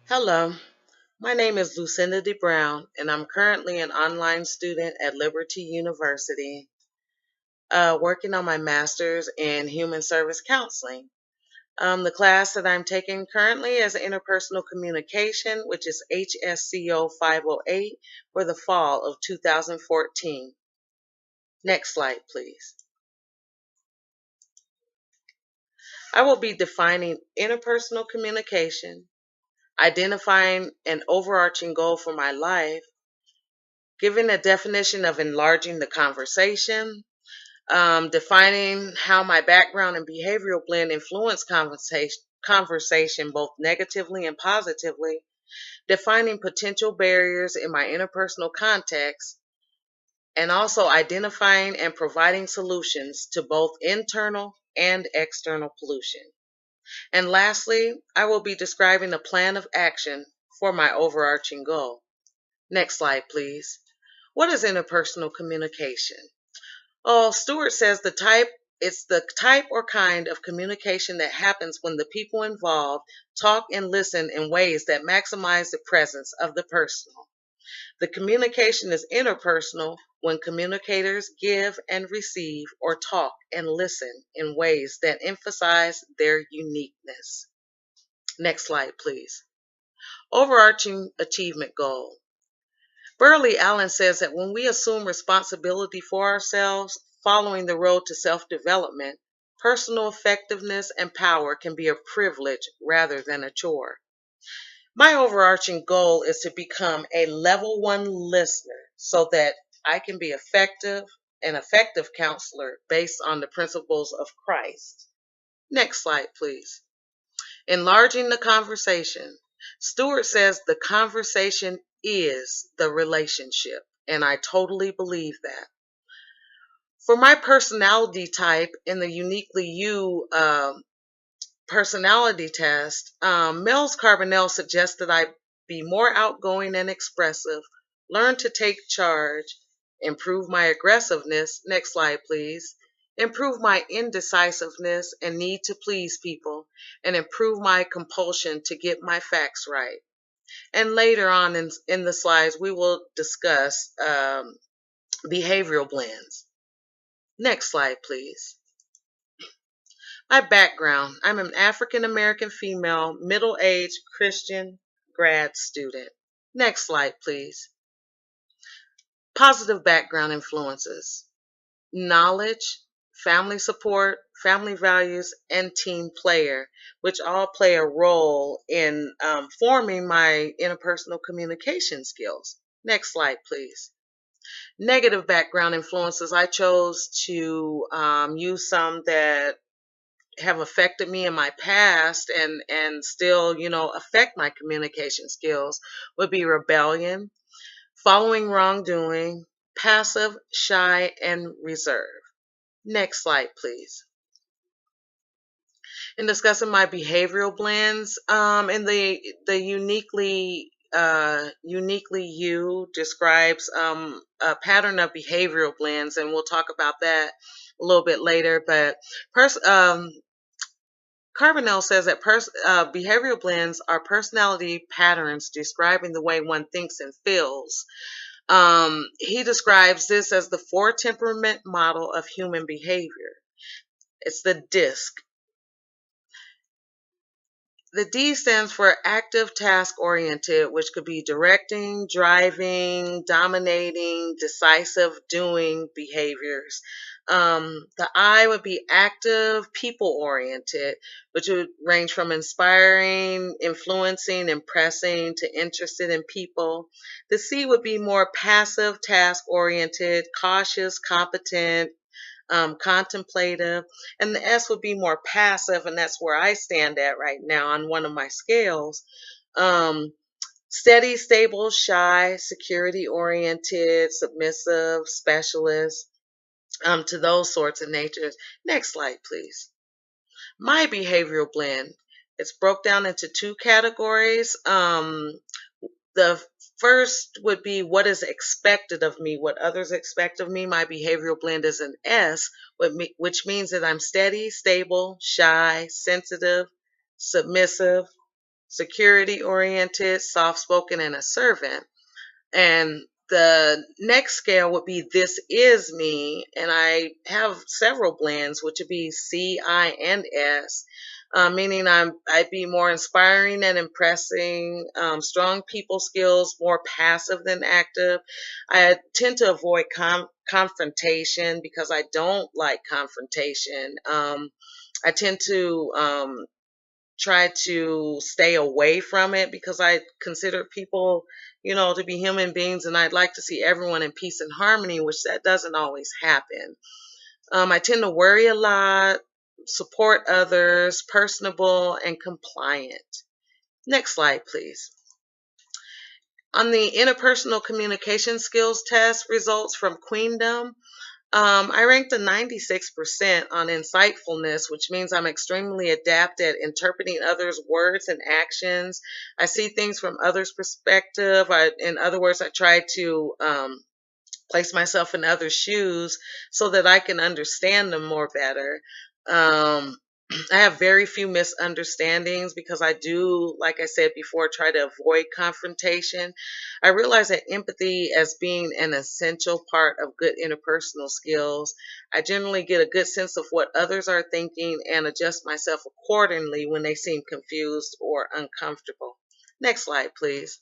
Hello, my name is Lucinda DeBrown, and I'm currently an online student at Liberty University, working on my master's in human service counseling. The class that I'm taking currently is Interpersonal Communication, which is HSCO 508 for the fall of 2014. Next slide, please. I will be defining interpersonal communication, identifying an overarching goal for my life, giving a definition of enlarging the conversation, defining how my background and behavioral blend influence conversation both negatively and positively, defining potential barriers in my interpersonal context, and also identifying and providing solutions to both internal and external pollution. And lastly, I will be describing a plan of action for my overarching goal. Next slide, please. What is interpersonal communication? Oh, Stewart says it's the type or kind of communication that happens when the people involved talk and listen in ways that maximize the presence of the personal. The communication is interpersonal when communicators give and receive or talk and listen in ways that emphasize their uniqueness. Next slide, please. Overarching achievement goal. Burley Allen says that when we assume responsibility for ourselves, following the road to self-development, personal effectiveness and power can be a privilege rather than a chore. My overarching goal is to become a level 1 listener so that I can be an effective counselor based on the principles of Christ. Next slide, please. Enlarging the conversation. Stewart says the conversation is the relationship, and I totally believe that. For my personality type in the Uniquely You personality test, Mel's Carbonell suggests that I be more outgoing and expressive, learn to take charge, improve my aggressiveness. Next slide, please. Improve my indecisiveness and need to please people, and improve my compulsion to get my facts right. And later on in the slides, we will discuss behavioral blends. Next slide, please. My background. I'm an African American female, middle-aged Christian grad student. Next slide, please. Positive background influences. Knowledge, family support, family values, and team player, which all play a role in forming my interpersonal communication skills. Next slide, please. Negative background influences. I chose to use some that have affected me in my past and still, affect my communication skills would be rebellion, following wrongdoing, passive, shy, and reserved. Next slide, please. In discussing my behavioral blends, in the uniquely you describes a pattern of behavioral blends, and we'll talk about that a little bit later. But Carbonell says that behavioral blends are personality patterns describing the way one thinks and feels. He describes this as the 4 temperament model of human behavior. It's the DISC. The D stands for active task oriented, which could be directing, driving, dominating, decisive, doing behaviors. The I would be active, people oriented, which would range from inspiring, influencing, impressing to interested in people. The C would be more passive, task oriented, cautious, competent, contemplative, and the S would be more passive, and that's where I stand at right now on one of my scales. Um, Steady, stable, shy, security oriented, submissive, specialist, to those sorts of natures. Next slide, please. My behavioral blend. It's broke down into 2 categories. The first would be what is expected of me, what others expect of me. My behavioral blend is an S, which means that I'm steady, stable, shy, sensitive, submissive, security oriented, soft spoken, and observant. And the next scale would be This Is Me. And I have several blends, which would be C, I, and S. Meaning I'd be more inspiring and impressing, strong people skills, more passive than active. I tend to avoid confrontation because I don't like confrontation. I tend to try to stay away from it because I consider people, to be human beings, and I'd like to see everyone in peace and harmony, which that doesn't always happen. I tend to worry a lot, support others, personable, and compliant. Next slide, please. On the interpersonal communication skills test results from Queendom, I ranked a 96% on insightfulness, which means I'm extremely adept at interpreting others' words and actions. I see things from others' perspective. In other words, I try to place myself in others' shoes so that I can understand them more better. Um, I have very few misunderstandings because I do, like I said before, try to avoid confrontation. I realize that empathy as being an essential part of good interpersonal skills. I generally get a good sense of what others are thinking and adjust myself accordingly when they seem confused or uncomfortable. Next slide, please.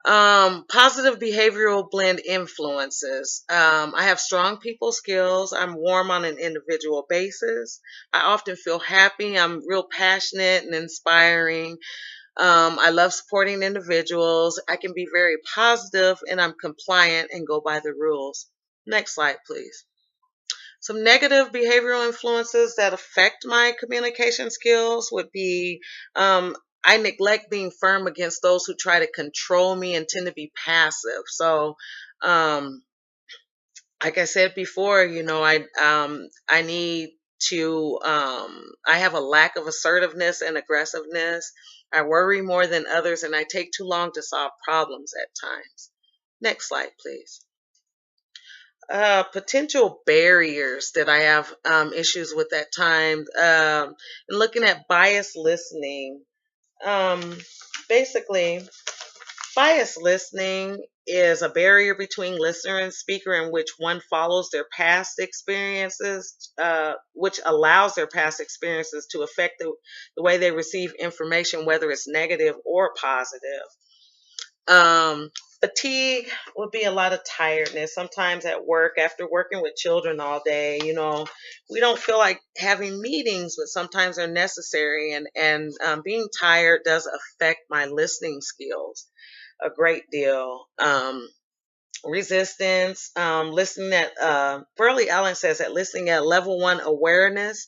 Positive behavioral blend influences. I have strong people skills. I'm warm on an individual basis. I often feel happy. I'm real passionate and inspiring. I love supporting individuals. I can be very positive and I'm compliant and go by the rules. Next slide, please. Some negative behavioral influences that affect my communication skills would be I neglect being firm against those who try to control me and tend to be passive. So, um, like I said before, I need to I have a lack of assertiveness and aggressiveness. I worry more than others and I take too long to solve problems at times. Next slide, please. Potential barriers that I have issues with at times. And looking at biased listening. Um, Basically, biased listening is a barrier between listener and speaker in which one follows their past experiences, which allows their past experiences to affect the way they receive information, whether it's negative or positive. Fatigue would be a lot of tiredness. Sometimes at work, after working with children all day, we don't feel like having meetings, but sometimes they're necessary. And being tired does affect my listening skills a great deal. Resistance, listening at, Burley Allen says that listening at level one awareness,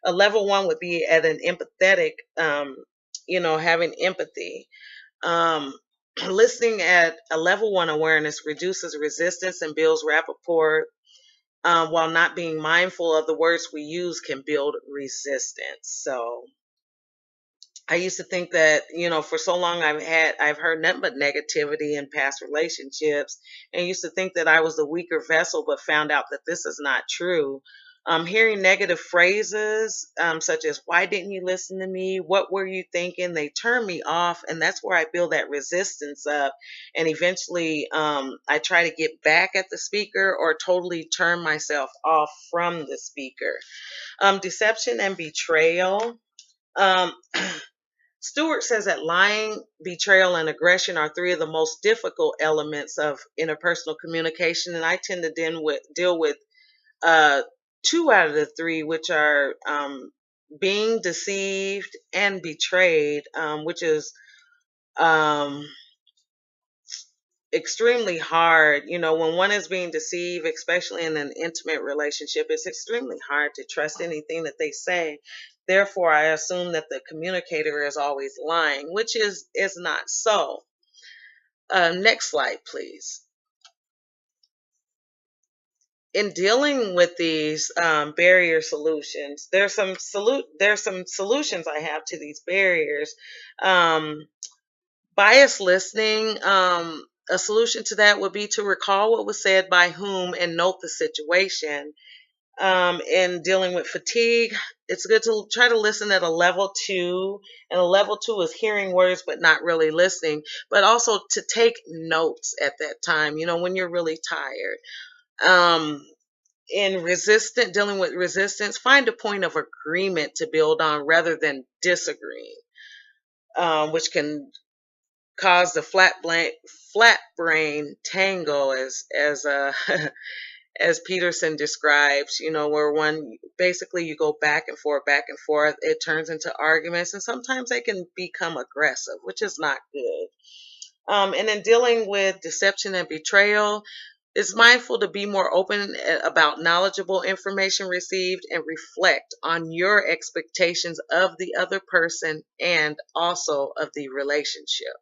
a level one would be at an empathetic, having empathy. Um, Listening at a level one awareness reduces resistance and builds rapport, while not being mindful of the words we use can build resistance. So I used to think that, for so long I've heard nothing but negativity in past relationships and used to think that I was the weaker vessel, but found out that this is not true. Hearing negative phrases, such as, why didn't you listen to me? What were you thinking? They turn me off. And that's where I build that resistance up. And eventually, I try to get back at the speaker or totally turn myself off from the speaker. Deception and betrayal. Um, Stewart says that lying, betrayal, and aggression are three of the most difficult elements of interpersonal communication, and I tend to deal with uh, two out of the three, which are being deceived and betrayed, which is um, extremely hard. When one is being deceived, especially in an intimate relationship, it's extremely hard to trust anything that they say. Therefore, I assume that the communicator is always lying, which is not so. Next slide, please. In dealing with these barrier solutions, there's some solutions I have to these barriers. Um, Biased listening, a solution to that would be to recall what was said by whom and note the situation. In dealing with fatigue, it's good to try to listen at a level 2, and a level 2 is hearing words but not really listening, but also to take notes at that time, when you're really tired. Um, in dealing with resistance, find a point of agreement to build on rather than disagreeing, which can cause the flat brain tangle, as as Peterson describes, where one basically you go back and forth. It turns into arguments, and sometimes they can become aggressive, which is not good. And in dealing with deception and betrayal, it's mindful to be more open about knowledgeable information received and reflect on your expectations of the other person and also of the relationship.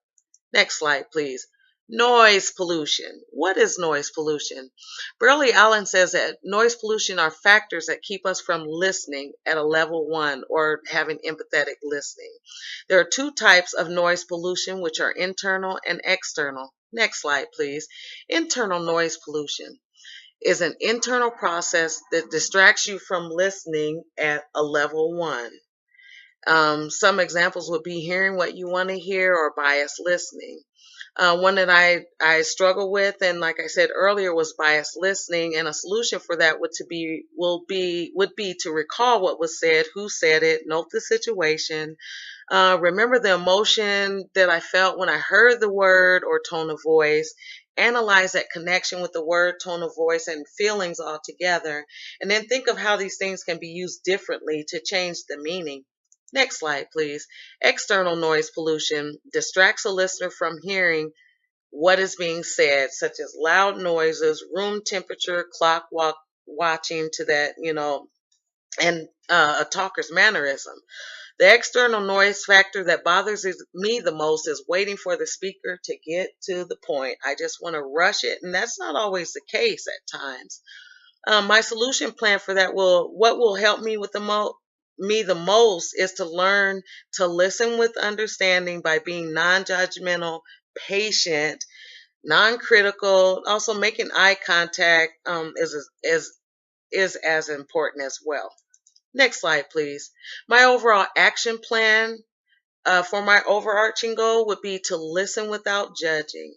Next slide, please. Noise pollution. What is noise pollution? Burley Allen says that noise pollution are factors that keep us from listening at a level 1 or having empathetic listening. There are two types of noise pollution, which are internal and external. Next slide, please. Internal noise pollution is an internal process that distracts you from listening at a level 1. Some examples would be hearing what you want to hear or biased listening. One that I struggle with, and like I said earlier, was biased listening. And a solution for that would be to recall what was said, who said it, note the situation, remember the emotion that I felt when I heard the word or tone of voice. Analyze that connection with the word, tone of voice, and feelings all together. And then think of how these things can be used differently to change the meaning. Next slide, please. External noise pollution distracts a listener from hearing what is being said, such as loud noises, room temperature, watching to that, and a talker's mannerism. The external noise factor that bothers me the most is waiting for the speaker to get to the point. I just want to rush it, and that's not always the case at times. My solution plan for that what will help me with me the most is to learn to listen with understanding by being non-judgmental, patient, non-critical. Also, making eye contact is as important as well. Next slide, please. My overall action plan for my overarching goal would be to listen without judging,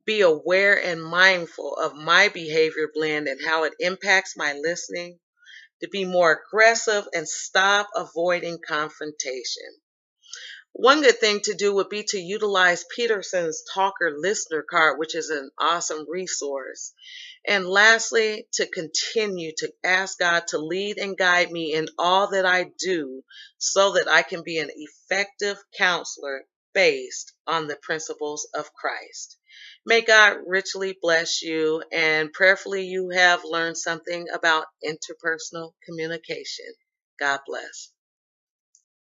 be aware and mindful of my behavior blend and how it impacts my listening, to be more aggressive and stop avoiding confrontation. One good thing to do would be to utilize Peterson's Talker Listener Card, which is an awesome resource. And lastly, to continue to ask God to lead and guide me in all that I do so that I can be an effective counselor based on the principles of Christ. May God richly bless you, and prayerfully you have learned something about interpersonal communication. God bless.